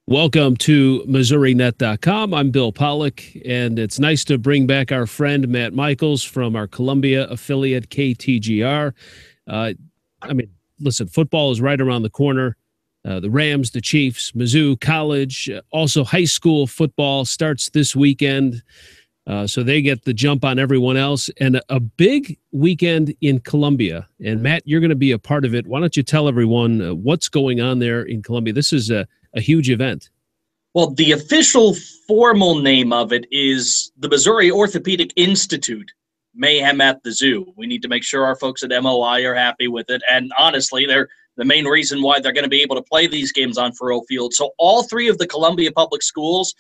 Welcome to MissouriNet.com. I'm Bill Pollock, and it's nice to bring back our friend Matt Michaels from our Columbia affiliate KTGR. Listen, football is right around the corner. The Rams, the Chiefs, Mizzou College, also high school football starts this weekend. So they get the jump on everyone else, and a big weekend in Columbia. And Matt, you're going to be a part of it. Why don't you tell everyone what's going on there in Columbia? This is a huge event. Well, the official formal name of it is the Missouri Orthopedic Institute Mayhem at the Zoo. We need to make sure our folks at MOI are happy with it. And honestly, they're the main reason why they're going to be able to play these games on Faurot Field. So all three of the Columbia Public Schools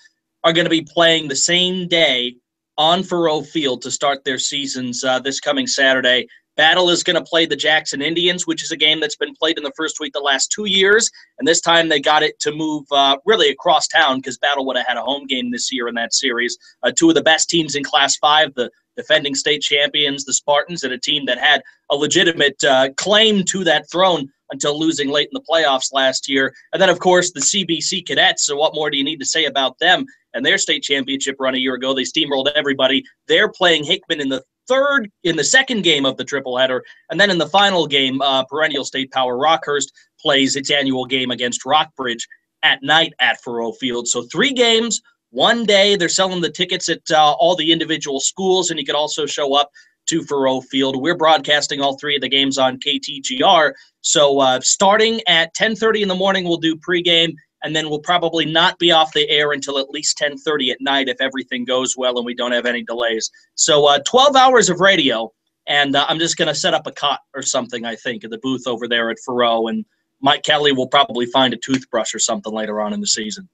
are going to be playing the same day on Faurot Field to start their seasons this coming Saturday. Battle is going to play the Jackson Indians, which is a game that's been played in the first week the last 2 years. And this time they got it to move really across town because Battle would have had a home game this year in that series. Two of the best teams in Class 5, the defending state champions, the Spartans, and a team that had a legitimate claim to that throne until losing late in the playoffs last year. And then, of course, the CBC Cadets. So what more do you need to say about them and their state championship run a year ago? They steamrolled everybody. They're playing Hickman in the second game of the tripleheader. And then in the final game, perennial state power Rockhurst plays its annual game against Rockbridge at night at Faurot Field. So 3 games, 1 day. They're selling the tickets at all the individual schools, and you can also show up to Faurot Field. We're broadcasting all 3 of the games on KTGR. So starting at 10:30 in the morning, we'll do pregame, and then we'll probably not be off the air until at least 10:30 at night if everything goes well and we don't have any delays. So 12 hours of radio, and I'm just going to set up a cot or something, I think, at the booth over there at Faurot, and Mike Kelly will probably find a toothbrush or something later on in the season.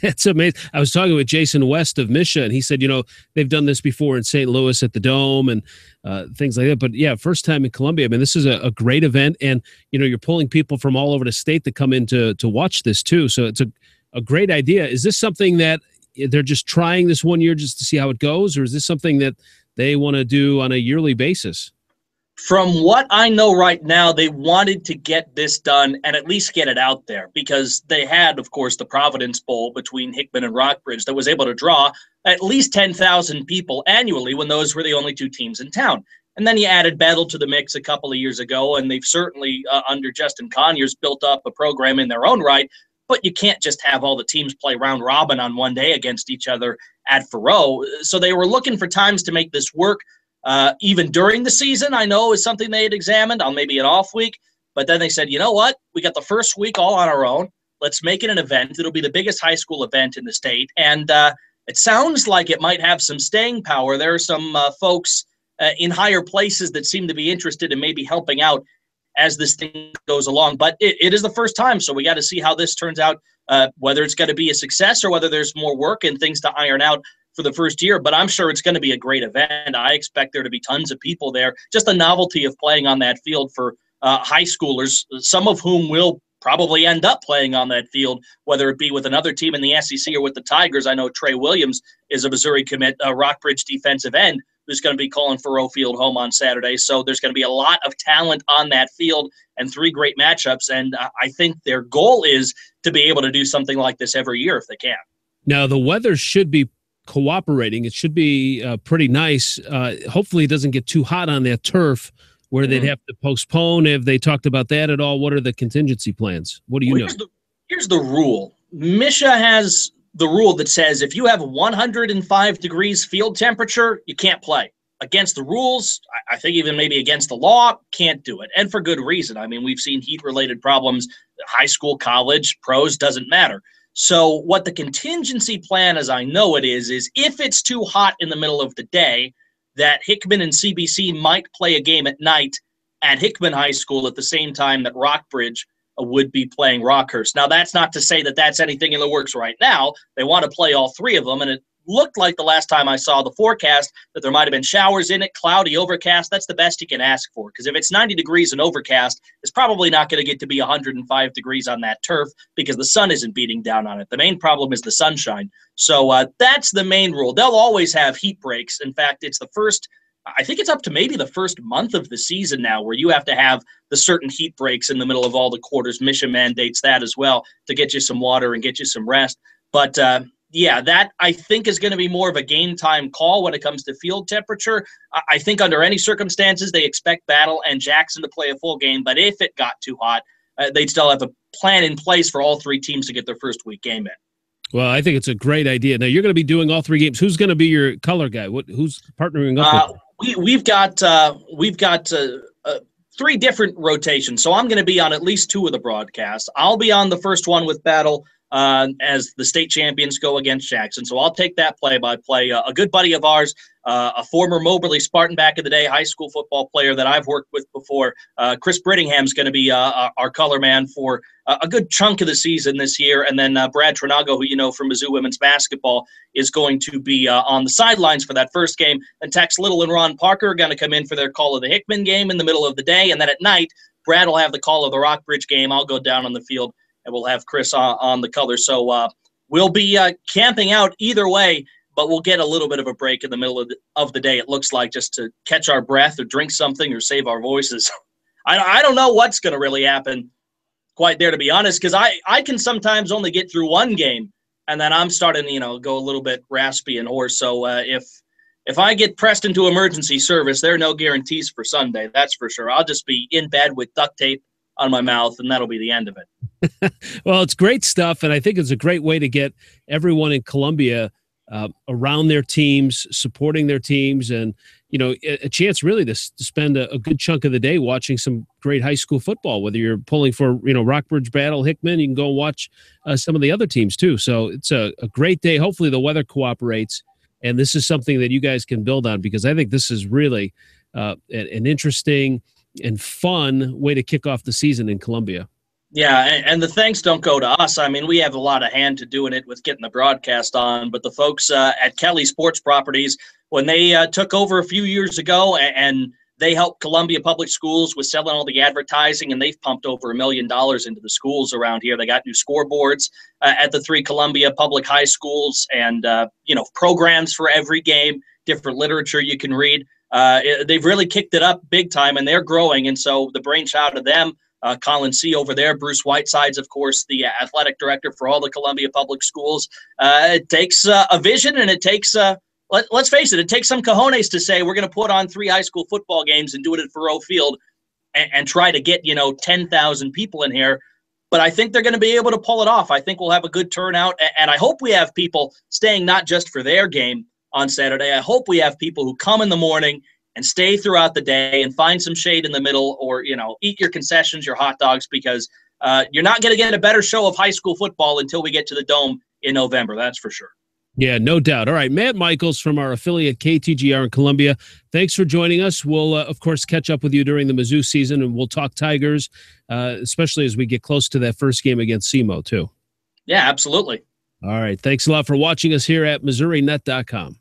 It's amazing. I was talking with Jason West of Misha, and he said, they've done this before in St. Louis at the Dome and things like that. But, yeah, first time in Columbia. I mean, this is a great event. And, you're pulling people from all over the state that come in to watch this, too. So it's a great idea. Is this something that they're just trying this 1 year just to see how it goes? Or is this something that they want to do on a yearly basis? From what I know right now, they wanted to get this done and at least get it out there because they had, of course, the Providence Bowl between Hickman and Rockbridge that was able to draw at least 10,000 people annually when those were the only 2 teams in town. And then you added Battle to the mix a couple of years ago, and they've certainly, under Justin Conyers, built up a program in their own right. But you can't just have all the teams play round robin on one day against each other at Faurot. So they were looking for times to make this work. Even during the season, I know is something they had examined on maybe an off week. But then they said, you know what? We got the first week all on our own. Let's make it an event. It'll be the biggest high school event in the state. And it sounds like it might have some staying power. There are some folks in higher places that seem to be interested in maybe helping out as this thing goes along. But it is the first time, so we got to see how this turns out, whether it's going to be a success or whether there's more work and things to iron out for the first year. But I'm sure it's going to be a great event. I expect there to be tons of people there. Just the novelty of playing on that field for high schoolers, some of whom will probably end up playing on that field, whether it be with another team in the SEC or with the Tigers. I know Trey Williams is a Missouri commit, Rockbridge defensive end, who's going to be calling Faurot Field home on Saturday. So there's going to be a lot of talent on that field and 3 great matchups. And I think their goal is to be able to do something like this every year if they can. Now, the weather should be cooperating. It should be pretty nice. Hopefully it doesn't get too hot on that turf where they'd have to postpone. Have they talked about that at all? What are the contingency plans? What do you know? Here's the rule. Misha has the rule that says if you have 105 degrees field temperature, you can't play. Against the rules, I think even maybe against the law, can't do it. And for good reason. I mean, we've seen heat-related problems, high school, college, pros, doesn't matter. So what the contingency plan, as I know it is if it's too hot in the middle of the day, that Hickman and CBC might play a game at night at Hickman High School at the same time that Rockbridge would be playing Rockhurst. Now, that's not to say that that's anything in the works right now. They want to play all 3 of them, and it looked like the last time I saw the forecast that there might have been showers in it, cloudy, overcast. That's the best you can ask for, because if it's 90 degrees and overcast, it's probably not going to get to be 105 degrees on that turf because the sun isn't beating down on it. The main problem is the sunshine. So that's the main rule. They'll always have heat breaks. In fact, it's the first I think it's up to maybe the first month of the season now where you have to have the certain heat breaks in the middle of all the quarters. Mission mandates that as well to get you some water and get you some rest. But yeah, that I think is going to be more of a game time call when it comes to field temperature. I think under any circumstances, they expect Battle and Jackson to play a full game. But if it got too hot, they'd still have a plan in place for all three teams to get their first week game in. Well, I think it's a great idea. Now, you're going to be doing all three games. Who's going to be your color guy? Who's partnering up with? We've got three different rotations. So I'm going to be on at least two of the broadcasts. I'll be on the first one with Battle as the state champions go against Jackson. So I'll take that play-by-play. A good buddy of ours, a former Moberly Spartan back in the day, high school football player that I've worked with before, Chris Brittingham's going to be our color man for a good chunk of the season this year. And then Brad Trinago, who you know from Mizzou women's basketball, is going to be on the sidelines for that first game. And Tex Little and Ron Parker are going to come in for their call of the Hickman game in the middle of the day. And then at night, Brad will have the call of the Rockbridge game. I'll go down on the field, and we'll have Chris on the color. So we'll be camping out either way, but we'll get a little bit of a break in the middle of the day, it looks like, just to catch our breath or drink something or save our voices. I don't know what's going to really happen quite there, to be honest, because I can sometimes only get through one game, and then I'm starting to, go a little bit raspy and hoarse. So if I get pressed into emergency service, there are no guarantees for Sunday, that's for sure. I'll just be in bed with duct tape on my mouth, and that'll be the end of it. Well, it's great stuff, and I think it's a great way to get everyone in Columbia around their teams, supporting their teams, and a chance really to spend a good chunk of the day watching some great high school football. Whether you're pulling for Rockbridge, Battle, Hickman, you can go and watch some of the other teams too. So it's a great day. Hopefully the weather cooperates, and this is something that you guys can build on, because I think this is really an interesting and fun way to kick off the season in Columbia. Yeah, and the thanks don't go to us. I mean, we have a lot of hand to doing it with getting the broadcast on, but the folks at Kelly Sports Properties, when they took over a few years ago and they helped Columbia Public Schools with selling all the advertising, and they've pumped over $1 million into the schools around here. They got new scoreboards at the three Columbia public high schools, and programs for every game, different literature you can read. They've really kicked it up big time, and they're growing. And so the brainchild of them, Colin C. over there, Bruce Whiteside's, of course, the athletic director for all the Columbia Public Schools. It takes a vision, and it takes let's face it, it takes some cojones to say we're going to put on 3 high school football games and do it at Faurot Field and try to get 10,000 people in here. But I think they're going to be able to pull it off. I think we'll have a good turnout, and I hope we have people staying not just for their game on Saturday. I hope we have people who come in the morning and stay throughout the day and find some shade in the middle, or, eat your concessions, your hot dogs, because you're not going to get a better show of high school football until we get to the Dome in November. That's for sure. Yeah, no doubt. All right, Matt Michaels from our affiliate KTGR in Columbia, thanks for joining us. We'll, of course, catch up with you during the Mizzou season, and we'll talk Tigers, especially as we get close to that first game against SEMO, too. Yeah, absolutely. All right, thanks a lot for watching us here at MissouriNet.com.